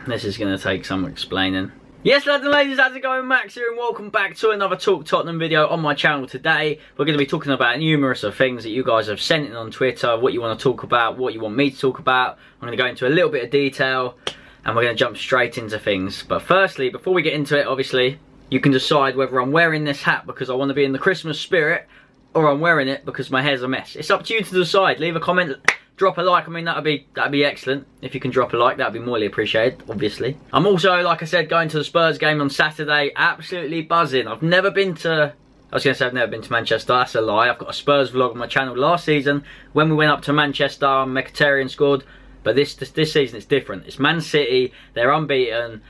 This is going to take some explaining. Yes, lads and ladies, how's it going? Max here, and welcome back to another Talk Tottenham video on my channel. Today, we're going to be talking about numerous of things that you guys have sent in on Twitter, what you want to talk about, what you want me to talk about. I'm going to go into a little bit of detail, and we're going to jump straight into things. But firstly, before we get into it, obviously, you can decide whether I'm wearing this hat because I want to be in the Christmas spirit, or I'm wearing it because my hair's a mess. It's up to you to decide. Leave a comment. Drop a like. I mean, that'd be excellent. If you can drop a like, that'd be morely appreciated, obviously. I'm also, like I said, going to the Spurs game on Saturday. Absolutely buzzing. I've never been to... I was going to say I've never been to Manchester. That's a lie. I've got a Spurs vlog on my channel last season when we went up to Manchester and Mkhitaryan scored. But this season it's different. It's Man City. They're unbeaten.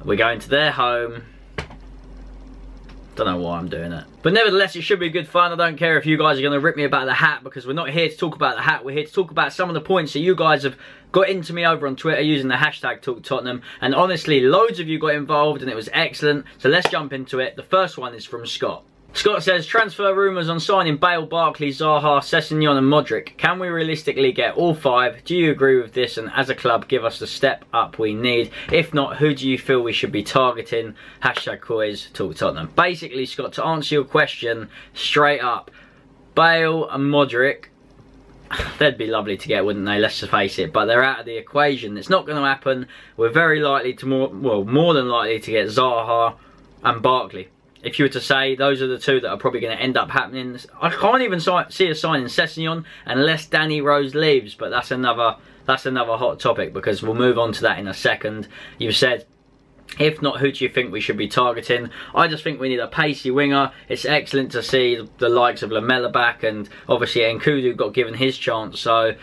We're going to their home. Don't know why I'm doing it. But nevertheless, it should be good fun. I don't care if you guys are going to rip me about the hat, because we're not here to talk about the hat. We're here to talk about some of the points that you guys have got into me over on Twitter using the hashtag TalkTottenham. And honestly, loads of you got involved and it was excellent. So let's jump into it. The first one is from Scott. Scott says, transfer rumours on signing Bale, Barkley, Zaha, Sessegnon and Modric. Can we realistically get all five? Do you agree with this? And as a club, give us the step up we need. If not, who do you feel we should be targeting? Hashtag Coys, Talk Tottenham. Basically, Scott, to answer your question straight up, Bale and Modric, they'd be lovely to get, wouldn't they? Let's just face it. But they're out of the equation. It's not going to happen. We're very likely to, more than likely to get Zaha and Barkley. If you were to say those are the two that are probably going to end up happening, I can't even see us signing Sessegnon unless Danny Rose leaves. But that's another hot topic, because we'll move on to that in a second. You've said, if not, who do you think we should be targeting? I just think we need a pacey winger. It's excellent to see the likes of Lamela back, and obviously Nkudu got given his chance. So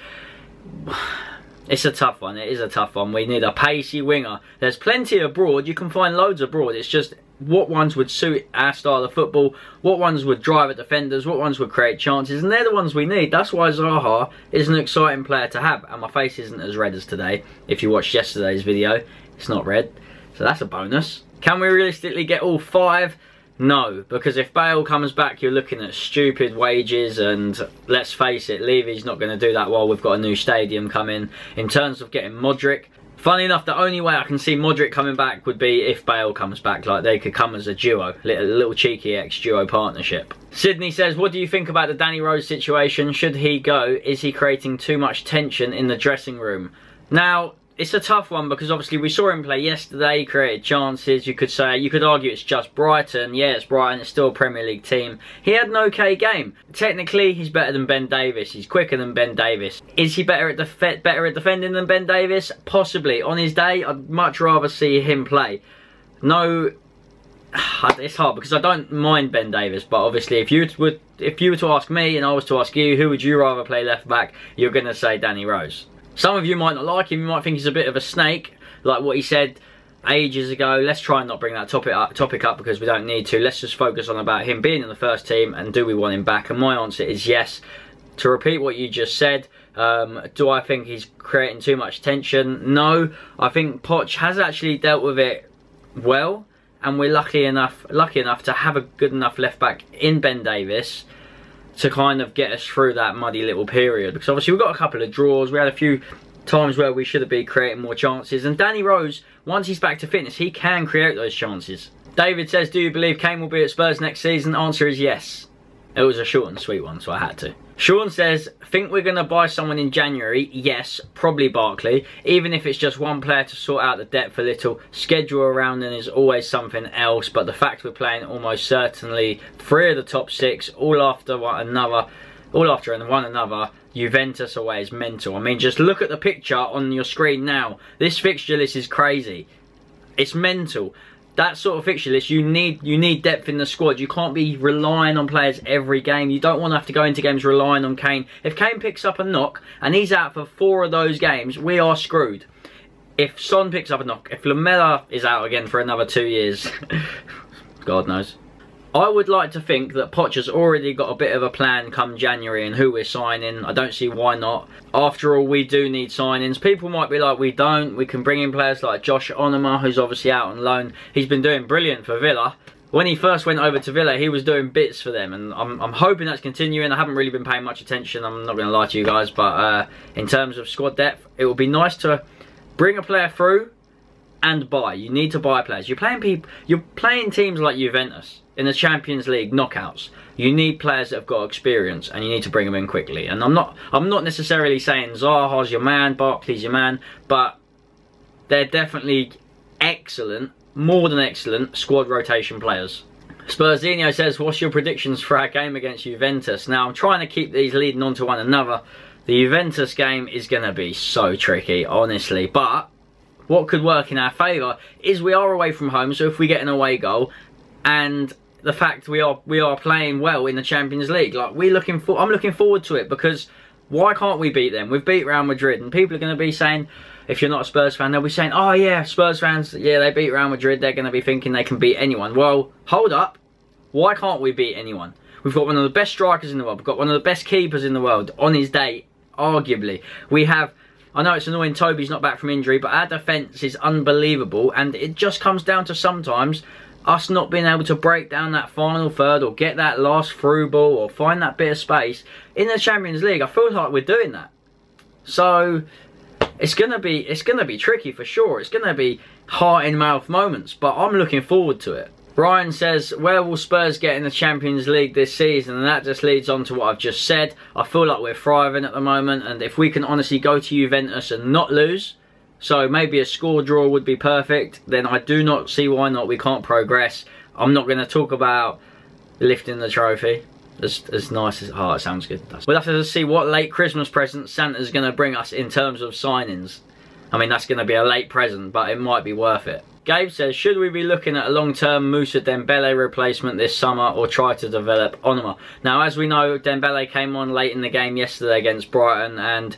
it's a tough one. It is a tough one. We need a pacey winger. There's plenty abroad. You can find loads abroad. It's just what ones would suit our style of football, what ones would drive at defenders, what ones would create chances, and they're the ones we need. That's why Zaha is an exciting player to have. And my face isn't as red as today. If you watched yesterday's video, it's not red, so that's a bonus. Can we realistically get all five? No, because if Bale comes back, you're looking at stupid wages, and let's face it, Levy's not going to do that while we've got a new stadium coming. In terms of getting Modric, funny enough, the only way I can see Modric coming back would be if Bale comes back. Like, they could come as a duo, a little cheeky ex-duo partnership. Sydney says, what do you think about the Danny Rose situation? Should he go? Is he creating too much tension in the dressing room? Now, it's a tough one, because obviously we saw him play yesterday. He created chances. You could argue it's just Brighton. Yeah, it's Brighton. It's still a Premier League team. He had an okay game. Technically, he's better than Ben Davies. He's quicker than Ben Davies. Is he better at defending than Ben Davies? Possibly. On his day, I'd much rather see him play. No, it's hard because I don't mind Ben Davies, but obviously if you were to ask me and I was to ask you, who would you rather play left back? You're going to say Danny Rose. Some of you might not like him. You might think he's a bit of a snake, like what he said ages ago. Let's try and not bring that topic up because we don't need to. Let's just focus on about him being in the first team, and do we want him back? And my answer is yes. To repeat what you just said, do I think he's creating too much tension? No. I think Poch has actually dealt with it well, and we're lucky enough to have a good enough left back in Ben Davies to kind of get us through that muddy little period. Because obviously we've got a couple of draws. We had a few times where we should have been creating more chances. And Danny Rose, once he's back to fitness, he can create those chances. David says, do you believe Kane will be at Spurs next season? Answer is yes. It was a short and sweet one, so I had to. Sean says, think we're going to buy someone in January? Yes, probably Barkley. Even if it's just one player to sort out the depth a little. Schedule around then is always something else. But the fact we're playing almost certainly 3 of the top 6 all after one another, Juventus away is mental. I mean, just look at the picture on your screen now. This fixture list is crazy. It's mental. That sort of fixture list, you need depth in the squad. You can't be relying on players every game. You don't want to have to go into games relying on Kane. If Kane picks up a knock and he's out for 4 of those games, we are screwed. If Son picks up a knock, if Lamela is out again for another 2 years, God knows. I would like to think that Poch has already got a bit of a plan come January and who we're signing. I don't see why not. After all, we do need signings. People might be like, we don't. We can bring in players like Josh Onoma, who's obviously out on loan. He's been doing brilliant for Villa. When he first went over to Villa, he was doing bits for them, and I'm hoping that's continuing. I haven't really been paying much attention, I'm not going to lie to you guys, but in terms of squad depth, it would be nice to bring a player through and buy. You need to buy players. You're playing teams like Juventus in the Champions League knockouts. You need players that have got experience, and you need to bring them in quickly. And I'm not necessarily saying Zaha's your man, Barkley's your man, but they're definitely excellent, more than excellent squad rotation players. Spursinho says, what's your predictions for our game against Juventus? Now, I'm trying to keep these leading on to one another. The Juventus game is going to be so tricky, honestly. But what could work in our favour is we are away from home, so if we get an away goal, and the fact we are playing well in the Champions League, like I'm looking forward to it, because why can't we beat them? We've beat Real Madrid, and people are going to be saying, if you're not a Spurs fan, they'll be saying, oh yeah, Spurs fans, yeah, they beat Real Madrid, they're going to be thinking they can beat anyone. Well, hold up. Why can't we beat anyone? We've got one of the best strikers in the world. We've got one of the best keepers in the world on his day, arguably. We have, I know it's annoying Toby's not back from injury, but our defence is unbelievable, and it just comes down to sometimes us not being able to break down that final third or get that last through ball or find that bit of space. In the Champions League, I feel like we're doing that. So it's gonna be tricky for sure. It's gonna be heart in mouth moments, but I'm looking forward to it. Ryan says, where will Spurs get in the Champions League this season? And that just leads on to what I've just said. I feel like we're thriving at the moment, and if we can honestly go to Juventus and not lose, so maybe a score draw would be perfect, then I do not see why not. We can't progress. I'm not going to talk about lifting the trophy. As nice as... Oh, it sounds good. We'll have to see what late Christmas present Santa's going to bring us in terms of signings. I mean, that's going to be a late present, but it might be worth it. Gabe says, should we be looking at a long-term Moussa Dembele replacement this summer, or try to develop Onuma? Now, as we know, Dembele came on late in the game yesterday against Brighton, and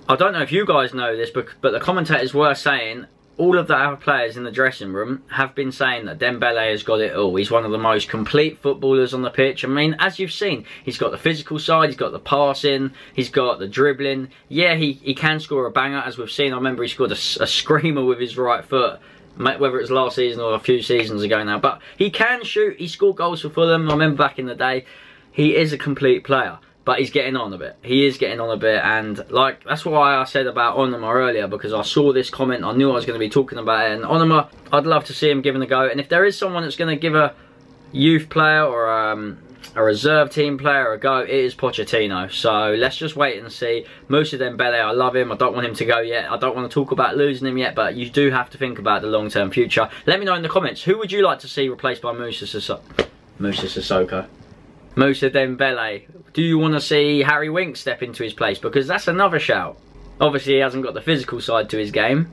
I don't know if you guys know this, but the commentators were saying, all of the other players in the dressing room have been saying that Dembele has got it all. He's one of the most complete footballers on the pitch. I mean, as you've seen, he's got the physical side, he's got the passing, he's got the dribbling. Yeah, he can score a banger, as we've seen. I remember he scored a screamer with his right foot, whether it's last season or a few seasons ago now. But he can shoot, he scored goals for Fulham. I remember back in the day. He is a complete player. But he's getting on a bit. He is getting on a bit, and like that's why I said about Onuma earlier, because I saw this comment, I knew I was going to be talking about it. And Onuma, I'd love to see him given a go. And if there is someone that's going to give a youth player or a reserve team player a go, it is Pochettino. So let's just wait and see. Moussa Dembele, I love him. I don't want him to go yet. I don't want to talk about losing him yet, but you do have to think about the long-term future. Let me know in the comments, who would you like to see replaced by Moussa Sissoko? Moussa Dembele. Do you want to see Harry Winks step into his place? Because that's another shout. Obviously, he hasn't got the physical side to his game,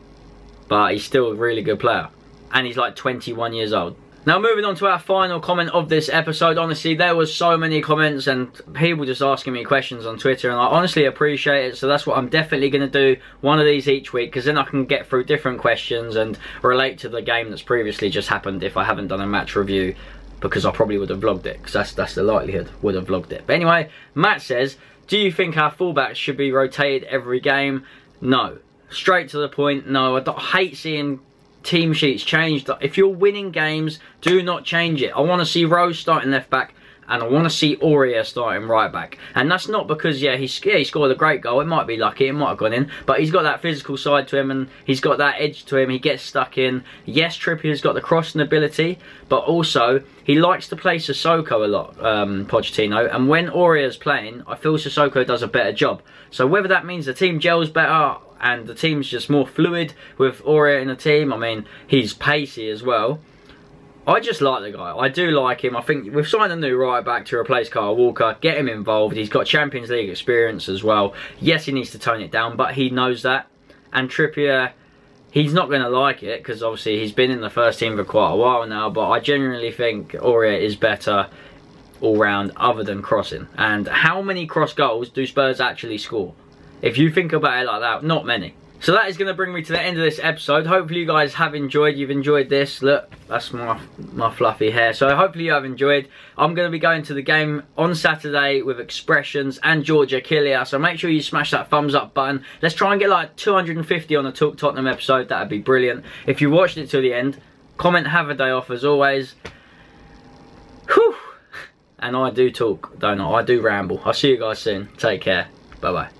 but he's still a really good player. And he's like 21 years old. Now, moving on to our final comment of this episode. Honestly, there was so many comments and people just asking me questions on Twitter, and I honestly appreciate it. So that's what I'm definitely going to do, one of these each week, because then I can get through different questions and relate to the game that's previously just happened if I haven't done a match review. Because I probably would have vlogged it, because that's the likelihood, would have vlogged it. But anyway, Matt says, do you think our fullbacks should be rotated every game? No. Straight to the point, no. I hate seeing team sheets changed. If you're winning games, do not change it. I want to see Rose starting left back, and I want to see Aurier starting right back. And that's not because, yeah, he scored a great goal. It might be lucky, it might have gone in. But he's got that physical side to him, and he's got that edge to him. He gets stuck in. Yes, Trippier's got the crossing ability, but also he likes to play Sissoko a lot, Pochettino. And when Aurier's playing, I feel Sissoko does a better job. So whether that means the team gels better and the team's just more fluid with Aurier in the team, I mean, he's pacey as well. I just like the guy. I do like him. I think we've signed a new right back to replace Kyle Walker. Get him involved. He's got Champions League experience as well. Yes, he needs to tone it down, but he knows that. And Trippier, he's not going to like it, because obviously he's been in the first team for quite a while now, but I genuinely think Aurier is better all round other than crossing. And how many cross goals do Spurs actually score? If you think about it like that, not many. So that is going to bring me to the end of this episode. Hopefully you guys have enjoyed. You've enjoyed this. Look, that's my fluffy hair. So hopefully you have enjoyed. I'm going to be going to the game on Saturday with Expressions and Georgia Kilia. So make sure you smash that thumbs up button. Let's try and get like 250 on the Talk Tottenham episode. That would be brilliant. If you watched it till the end, comment have a day off as always. Whew. And I do talk, don't I? I do ramble. I'll see you guys soon. Take care. Bye-bye.